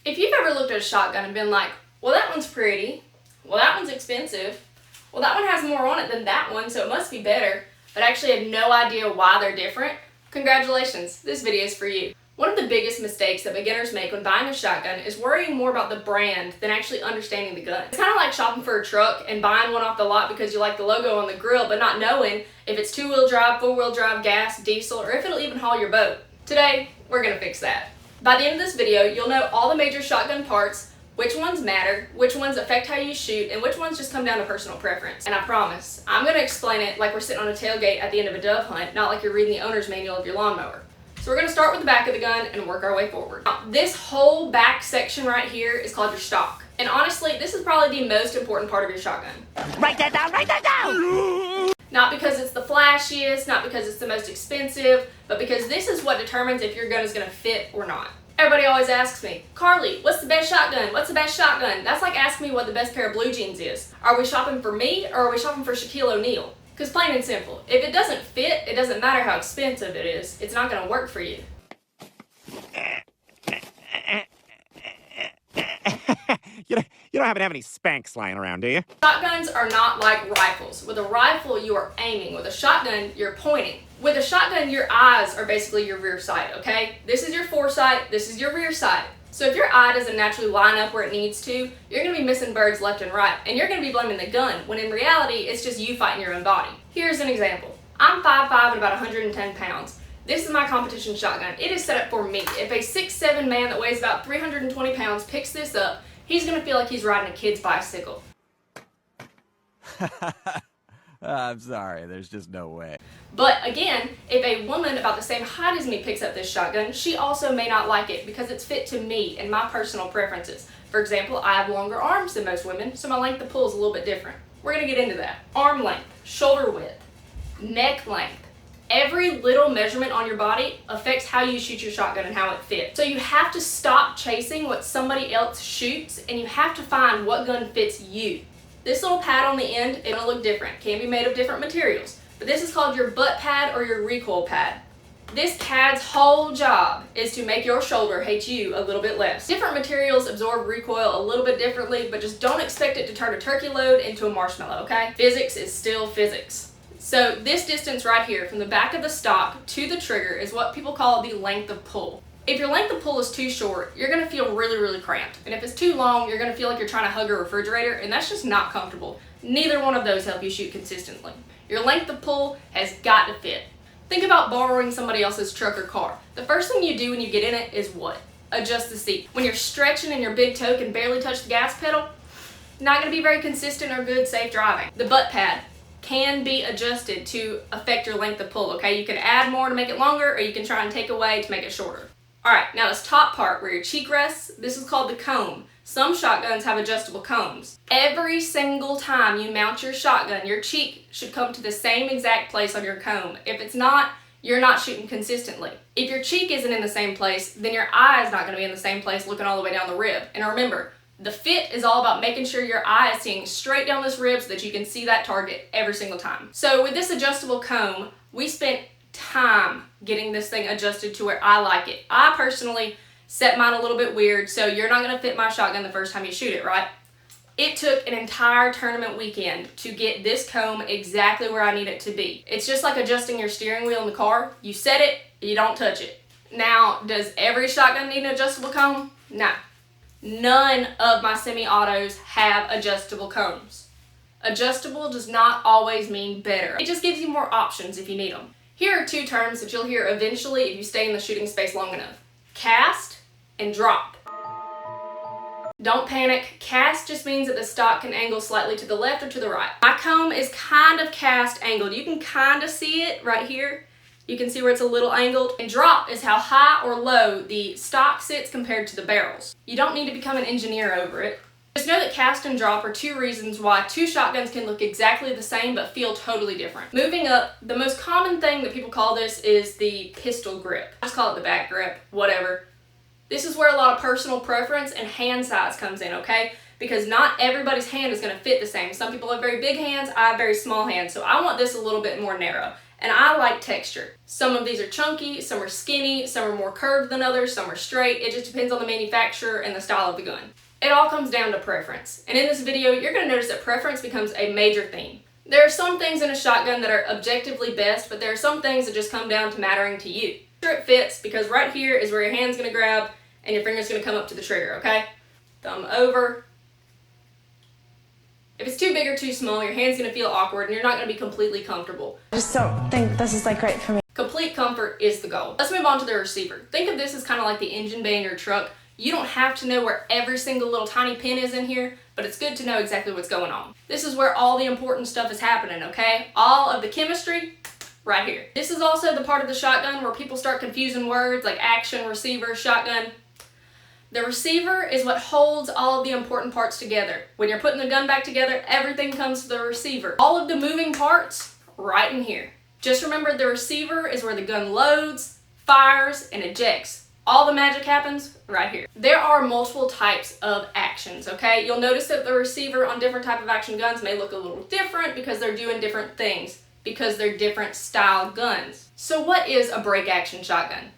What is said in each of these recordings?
If you've ever looked at a shotgun and been like, well, that one's pretty, well, that one's expensive, well, that one has more on it than that one, so it must be better, but actually had no idea why they're different, congratulations, this video is for you. One of the biggest mistakes that beginners make when buying a shotgun is worrying more about the brand than actually understanding the gun. It's kind of like shopping for a truck and buying one off the lot because you like the logo on the grill, but not knowing if it's two-wheel drive, four-wheel drive, gas, diesel, or if it'll even haul your boat. Today, we're gonna fix that. By the end of this video, you'll know all the major shotgun parts, which ones matter, which ones affect how you shoot, and which ones just come down to personal preference. And I promise, I'm gonna explain it like we're sitting on a tailgate at the end of a dove hunt, not like you're reading the owner's manual of your lawnmower. So we're gonna start with the back of the gun and work our way forward. Now, this whole back section right here is called your stock. And honestly, this is probably the most important part of your shotgun. Write that down, write that down! Not because it's the flashiest, not because it's the most expensive, but because this is what determines if your gun is gonna fit or not. Everybody always asks me, Carly, what's the best shotgun? What's the best shotgun? That's like asking me what the best pair of blue jeans is. Are we shopping for me or are we shopping for Shaquille O'Neal? Because plain and simple, if it doesn't fit, it doesn't matter how expensive it is, it's not gonna work for you. You don't happen to have any Spanx lying around, do you? Shotguns are not like rifles. With a rifle, you are aiming. With a shotgun, you're pointing. With a shotgun, your eyes are basically your rear sight, okay? This is your foresight, this is your rear sight. So if your eye doesn't naturally line up where it needs to, you're gonna be missing birds left and right, and you're gonna be blaming the gun, when in reality, it's just you fighting your own body. Here's an example. I'm 5'5" and about 110 pounds. This is my competition shotgun. It is set up for me. If a 6'7" man that weighs about 320 pounds picks this up, he's gonna feel like he's riding a kid's bicycle. I'm sorry, there's just no way. But again, if a woman about the same height as me picks up this shotgun, she also may not like it because it's fit to me and my personal preferences. For example, I have longer arms than most women, so my length of pull is a little bit different. We're gonna get into that. Arm length, shoulder width, neck length. Every little measurement on your body affects how you shoot your shotgun and how it fits. So you have to stop chasing what somebody else shoots and you have to find what gun fits you. This little pad on the end is gonna look different, can be made of different materials, but this is called your butt pad or your recoil pad. This pad's whole job is to make your shoulder hate you a little bit less. Different materials absorb recoil a little bit differently, but just don't expect it to turn a turkey load into a marshmallow, okay? Physics is still physics. So this distance right here from the back of the stock to the trigger is what people call the length of pull. If your length of pull is too short, you're gonna feel really, really cramped. And if it's too long, you're gonna feel like you're trying to hug a refrigerator, and that's just not comfortable. Neither one of those help you shoot consistently. Your length of pull has got to fit. Think about borrowing somebody else's truck or car. The first thing you do when you get in it is what? Adjust the seat. When you're stretching and your big toe can barely touch the gas pedal, not gonna be very consistent or good, safe driving. The butt pad can be adjusted to affect your length of pull, okay? You can add more to make it longer, or you can try and take away to make it shorter. All right, now this top part where your cheek rests, this is called the comb. Some shotguns have adjustable combs. Every single time you mount your shotgun, your cheek should come to the same exact place on your comb. If it's not, you're not shooting consistently. If your cheek isn't in the same place, then your eye is not gonna be in the same place looking all the way down the rib. And remember, the fit is all about making sure your eye is seeing straight down this rib so that you can see that target every single time. So with this adjustable comb, we spent time getting this thing adjusted to where I like it. I personally set mine a little bit weird, so you're not gonna fit my shotgun the first time you shoot it, right? It took an entire tournament weekend to get this comb exactly where I need it to be. It's just like adjusting your steering wheel in the car. You set it, you don't touch it. Now, does every shotgun need an adjustable comb? No. None of my semi-autos have adjustable combs. Adjustable does not always mean better. It just gives you more options if you need them. Here are two terms that you'll hear eventually if you stay in the shooting space long enough. Cast and drop. Don't panic. Cast just means that the stock can angle slightly to the left or to the right. My comb is kind of cast angled. You can kind of see it right here. You can see where it's a little angled. And drop is how high or low the stock sits compared to the barrels. You don't need to become an engineer over it. Just know that cast and drop are two reasons why two shotguns can look exactly the same but feel totally different. Moving up, the most common thing that people call this is the pistol grip. I just call it the back grip, whatever. This is where a lot of personal preference and hand size comes in, okay? Because not everybody's hand is gonna fit the same. Some people have very big hands, I have very small hands, so I want this a little bit more narrow. and I like texture. Some of these are chunky, some are skinny, some are more curved than others, some are straight. It just depends on the manufacturer and the style of the gun. It all comes down to preference. And in this video, you're going to notice that preference becomes a major theme. There are some things in a shotgun that are objectively best, but there are some things that just come down to mattering to you. Make sure it fits, because right here is where your hand's going to grab and your finger's going to come up to the trigger, okay? Thumb over. If it's too big or too small, your hand's going to feel awkward and you're not going to be completely comfortable. I just don't think this is like great for me. Complete comfort is the goal. Let's move on to the receiver. Think of this as kind of like the engine bay in your truck. You don't have to know where every single little tiny pin is in here, but it's good to know exactly what's going on. This is where all the important stuff is happening, okay? All of the chemistry, right here. This is also the part of the shotgun where people start confusing words like action, receiver, shotgun. The receiver is what holds all of the important parts together. When you're putting the gun back together, everything comes to the receiver. All of the moving parts, right in here. Just remember, the receiver is where the gun loads, fires, and ejects. All the magic happens right here. There are multiple types of actions, okay? You'll notice that the receiver on different type of action guns may look a little different because they're doing different things, because they're different style guns. So what is a break action shotgun?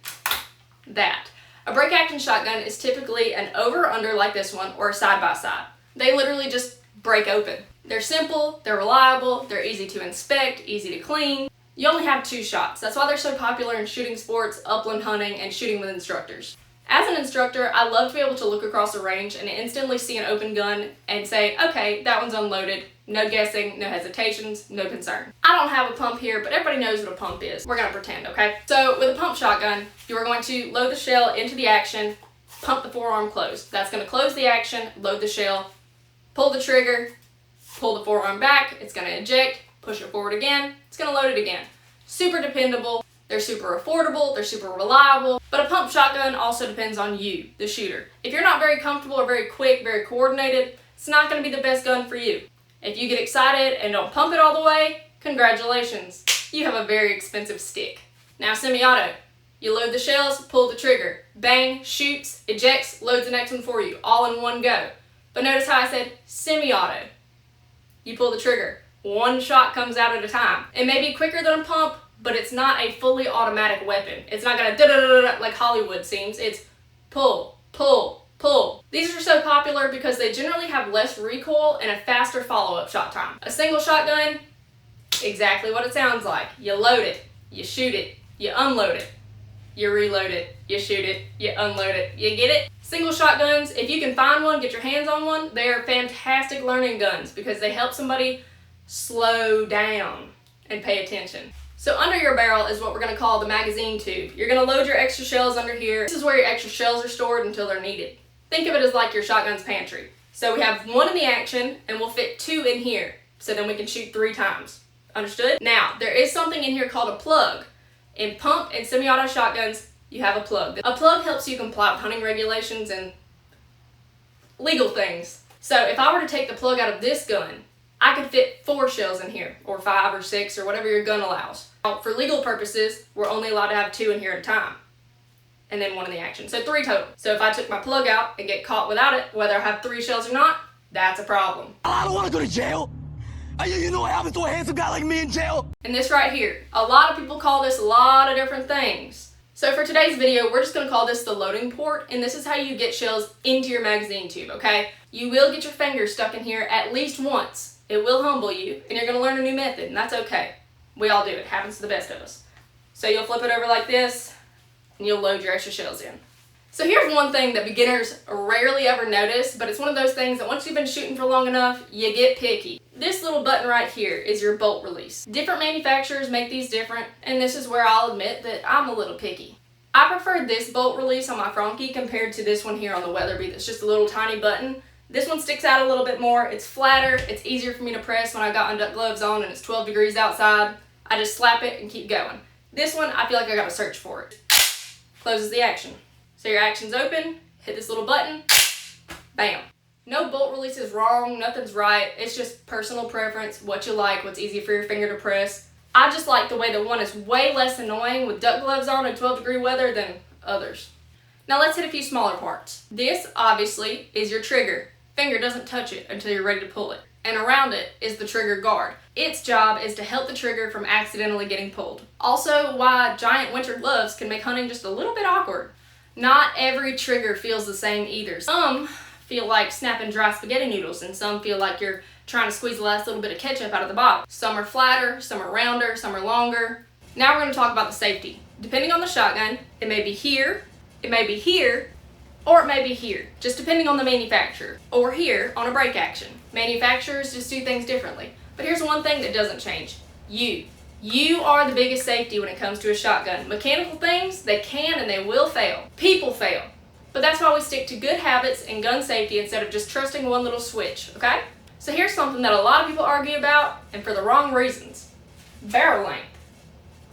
A break action shotgun is typically an over-under like this one, or a side-by-side. They literally just break open. They're simple, they're reliable, they're easy to inspect, easy to clean. You only have 2 shots. That's why they're so popular in shooting sports, upland hunting, and shooting with instructors. As an instructor, I love to be able to look across a range and instantly see an open gun and say, okay, that one's unloaded. No guessing, no hesitations, no concern. I don't have a pump here, but everybody knows what a pump is. We're gonna pretend, okay? So with a pump shotgun, you are going to load the shell into the action, pump the forearm closed. That's gonna close the action, load the shell, pull the trigger, pull the forearm back, it's gonna eject, push it forward again, it's gonna load it again. Super dependable. They're super affordable, they're super reliable, but a pump shotgun also depends on you, the shooter. If you're not very comfortable or very quick, very coordinated, it's not going to be the best gun for you. If you get excited and don't pump it all the way, congratulations, you have a very expensive stick. Now semi-auto, you load the shells, pull the trigger, bang, shoots, ejects, loads the next one for you, all in one go. But notice how I said semi-auto. You pull the trigger, one shot comes out at a time. It may be quicker than a pump, but it's not a fully automatic weapon. It's not gonna da-da-da-da like Hollywood seems. It's pull, pull, pull. These are so popular because they generally have less recoil and a faster follow-up shot time. A single shotgun, exactly what it sounds like. You load it, you shoot it, you unload it, you reload it, you shoot it, you unload it. You get it? Single shotguns, if you can find one, get your hands on one, they are fantastic learning guns because they help somebody slow down and pay attention. So under your barrel is what we're going to call the magazine tube. You're going to load your extra shells under here. This is where your extra shells are stored until they're needed. Think of it as like your shotgun's pantry. So we have 1 in the action and we'll fit 2 in here. So then we can shoot 3 times. Understood? Now, there is something in here called a plug. In pump and semi-auto shotguns, you have a plug. A plug helps you comply with hunting regulations and legal things. So if I were to take the plug out of this gun, I could fit 4 shells in here, or 5 or 6, or whatever your gun allows. Now, for legal purposes, we're only allowed to have 2 in here at a time, and then 1 in the action, so 3 total. So if I took my plug out and get caught without it, whether I have 3 shells or not, that's a problem. I don't want to go to jail. You know what happens to a handsome guy like me in jail? And this right here, a lot of people call this a lot of different things. So for today's video, we're just going to call this the loading port, and this is how you get shells into your magazine tube, okay? You will get your finger stuck in here at least once. It will humble you, and you're going to learn a new method, and that's okay. We all do it. It happens to the best of us. So you'll flip it over like this, and you'll load your extra shells in. So here's one thing that beginners rarely ever notice, but it's one of those things that once you've been shooting for long enough, you get picky. This little button right here is your bolt release. Different manufacturers make these different, and this is where I'll admit that I'm a little picky. I prefer this bolt release on my Frankie compared to this one here on the Weatherby that's just a little tiny button. This one sticks out a little bit more, it's flatter, it's easier for me to press when I got my duck gloves on and it's 12 degrees outside. I just slap it and keep going. This one, I feel like I gotta search for it. Closes the action. So your action's open, hit this little button, bam. No bolt release is wrong, nothing's right, it's just personal preference, what you like, what's easy for your finger to press. I just like the way that one is way less annoying with duck gloves on in 12-degree weather than others. Now let's hit a few smaller parts. This, obviously, is your trigger. Finger doesn't touch it until you're ready to pull it. and around it is the trigger guard. Its job is to help the trigger from accidentally getting pulled. Also, why giant winter gloves can make hunting just a little bit awkward. Not every trigger feels the same either. Some feel like snapping dry spaghetti noodles, and some feel like you're trying to squeeze the last little bit of ketchup out of the bottle. Some are flatter, some are rounder, some are longer. Now we're going to talk about the safety. Depending on the shotgun, it may be here, it may be here, or it may be here, just depending on the manufacturer. Or here on a break action. Manufacturers just do things differently. But here's one thing that doesn't change. You are the biggest safety when it comes to a shotgun. Mechanical things, they can and they will fail. People fail. But that's why we stick to good habits and gun safety instead of just trusting one little switch, okay? So here's something that a lot of people argue about, and for the wrong reasons. Barrel length.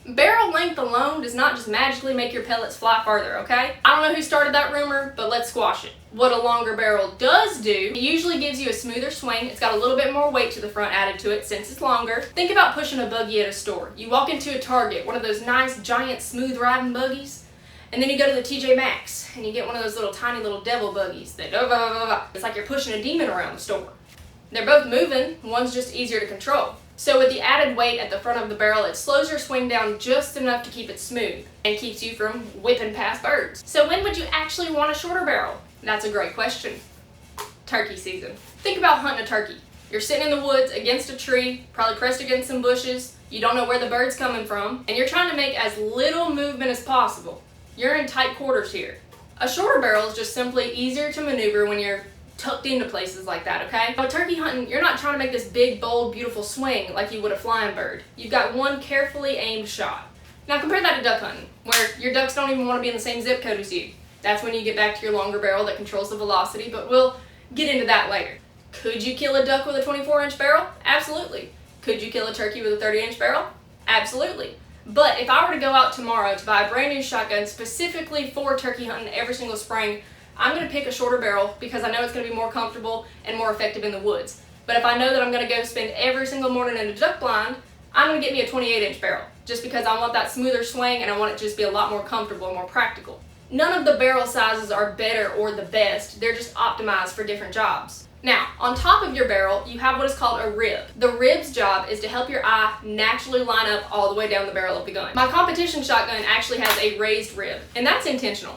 Barrel length alone does not just magically make your pellets fly further, okay? I don't know who started that rumor, but let's squash it. What a longer barrel does do, it usually gives you a smoother swing. It's got a little bit more weight to the front added to it since it's longer. Think about pushing a buggy at a store. You walk into a Target, one of those nice giant smooth riding buggies, and then you go to the TJ Maxx and you get one of those little tiny little devil buggies that it's like you're pushing a demon around the store. They're both moving, one's just easier to control. So with the added weight at the front of the barrel, it slows your swing down just enough to keep it smooth and keeps you from whipping past birds. So when would you actually want a shorter barrel? That's a great question. Turkey season. Think about hunting a turkey. You're sitting in the woods against a tree, probably pressed against some bushes, you don't know where the bird's coming from, and you're trying to make as little movement as possible. You're in tight quarters here. A shorter barrel is just simply easier to maneuver when you're tucked into places like that, okay? Now, turkey hunting, you're not trying to make this big, bold, beautiful swing like you would a flying bird. You've got one carefully aimed shot. Now compare that to duck hunting, where your ducks don't even want to be in the same zip code as you. That's when you get back to your longer barrel that controls the velocity, but we'll get into that later. Could you kill a duck with a 24-inch barrel? Absolutely. Could you kill a turkey with a 30-inch barrel? Absolutely. But if I were to go out tomorrow to buy a brand new shotgun specifically for turkey hunting every single spring, I'm going to pick a shorter barrel because I know it's going to be more comfortable and more effective in the woods. But if I know that I'm going to go spend every single morning in a duck blind, I'm going to get me a 28-inch barrel just because I want that smoother swing and I want it to just be a lot more comfortable and more practical. None of the barrel sizes are better or the best, they're just optimized for different jobs. Now, on top of your barrel, you have what is called a rib. The rib's job is to help your eye naturally line up all the way down the barrel of the gun. My competition shotgun actually has a raised rib, and that's intentional.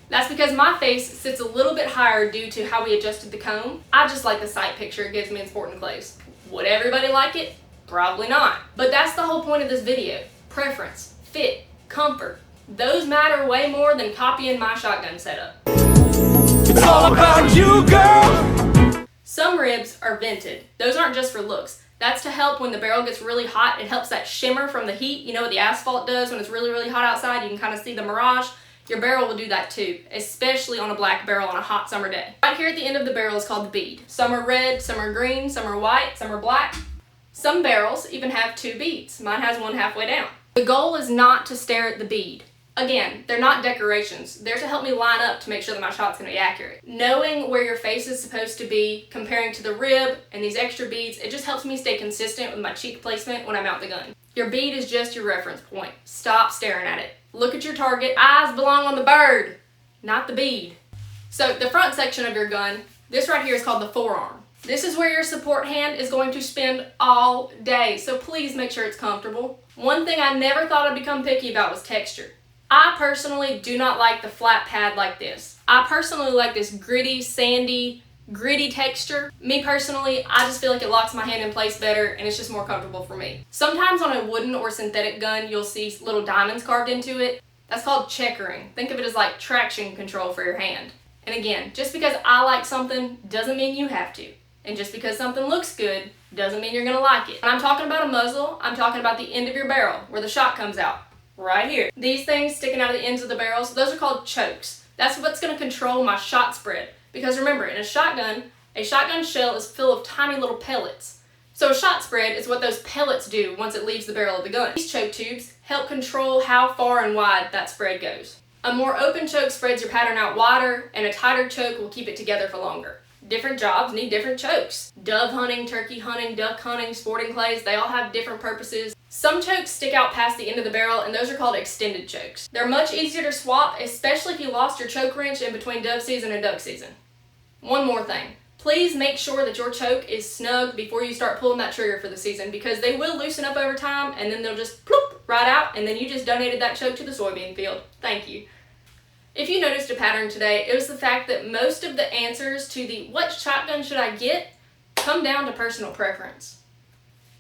That's because my face sits a little bit higher due to how we adjusted the comb. I just like the sight picture it gives me in sporting clothes. Would everybody like it? Probably not. But that's the whole point of this video. Preference, fit, comfort. Those matter way more than copying my shotgun setup. It's all about you, girl. Some ribs are vented. Those aren't just for looks. That's to help when the barrel gets really hot. It helps that shimmer from the heat. You know what the asphalt does when it's really, really hot outside? You can kind of see the mirage. Your barrel will do that too, especially on a black barrel on a hot summer day. Right here at the end of the barrel is called the bead. Some are red, some are green, some are white, some are black. Some barrels even have two beads. Mine has one halfway down. The goal is not to stare at the bead. Again, they're not decorations. They're to help me line up to make sure that my shot's gonna be accurate. Knowing where your face is supposed to be, comparing to the rib and these extra beads, it just helps me stay consistent with my cheek placement when I mount the gun. Your bead is just your reference point. Stop staring at it. Look at your target. Eyes belong on the bird, not the bead. So the front section of your gun, this right here is called the forearm. This is where your support hand is going to spend all day, so please make sure it's comfortable. One thing I never thought I'd become picky about was texture. I personally do not like the flat pad like this. I personally like this gritty, sandy, gritty texture. Me personally, I just feel like it locks my hand in place better and it's just more comfortable for me. Sometimes on a wooden or synthetic gun, you'll see little diamonds carved into it. That's called checkering. Think of it as like traction control for your hand. And again, just because I like something doesn't mean you have to. And just because something looks good doesn't mean you're gonna like it. When I'm talking about a muzzle, I'm talking about the end of your barrel where the shot comes out. Right here. These things sticking out of the ends of the barrels, those are called chokes. That's what's gonna control my shot spread. Because remember, in a shotgun shell is full of tiny little pellets. So a shot spread is what those pellets do once it leaves the barrel of the gun. These choke tubes help control how far and wide that spread goes. A more open choke spreads your pattern out wider, and a tighter choke will keep it together for longer. Different jobs need different chokes. Dove hunting, turkey hunting, duck hunting, sporting clays, they all have different purposes. Some chokes stick out past the end of the barrel, and those are called extended chokes. They're much easier to swap, especially if you lost your choke wrench in between dove season and duck season. One more thing. Please make sure that your choke is snug before you start pulling that trigger for the season, because they will loosen up over time and then they'll just ploop right out, and then you just donated that choke to the soybean field. Thank you. If you noticed a pattern today, it was the fact that most of the answers to the what shotgun should I get come down to personal preference.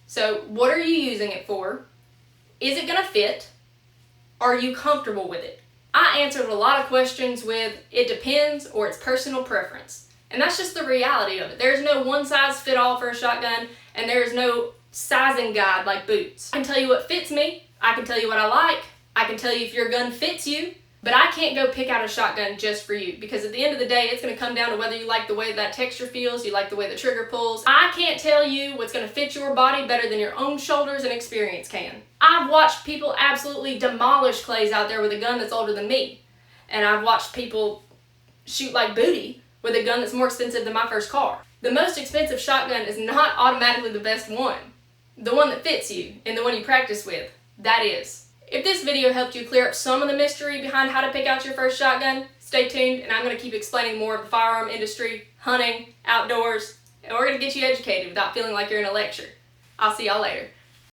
So what are you using it for? Is it gonna fit? Are you comfortable with it? I answered a lot of questions with it depends or it's personal preference. And that's just the reality of it. There's no one size fit all for a shotgun, and there's no sizing guide like boots. I can tell you what fits me, I can tell you what I like, I can tell you if your gun fits you, but I can't go pick out a shotgun just for you, because at the end of the day, it's going to come down to whether you like the way that texture feels, you like the way the trigger pulls. I can't tell you what's going to fit your body better than your own shoulders and experience can. I've watched people absolutely demolish clays out there with a gun that's older than me, and I've watched people shoot like booty with a gun that's more expensive than my first car. The most expensive shotgun is not automatically the best one. The one that fits you and the one you practice with, that is. If this video helped you clear up some of the mystery behind how to pick out your first shotgun, stay tuned, and I'm going to keep explaining more of the firearm industry, hunting, outdoors, and we're going to get you educated without feeling like you're in a lecture. I'll see y'all later.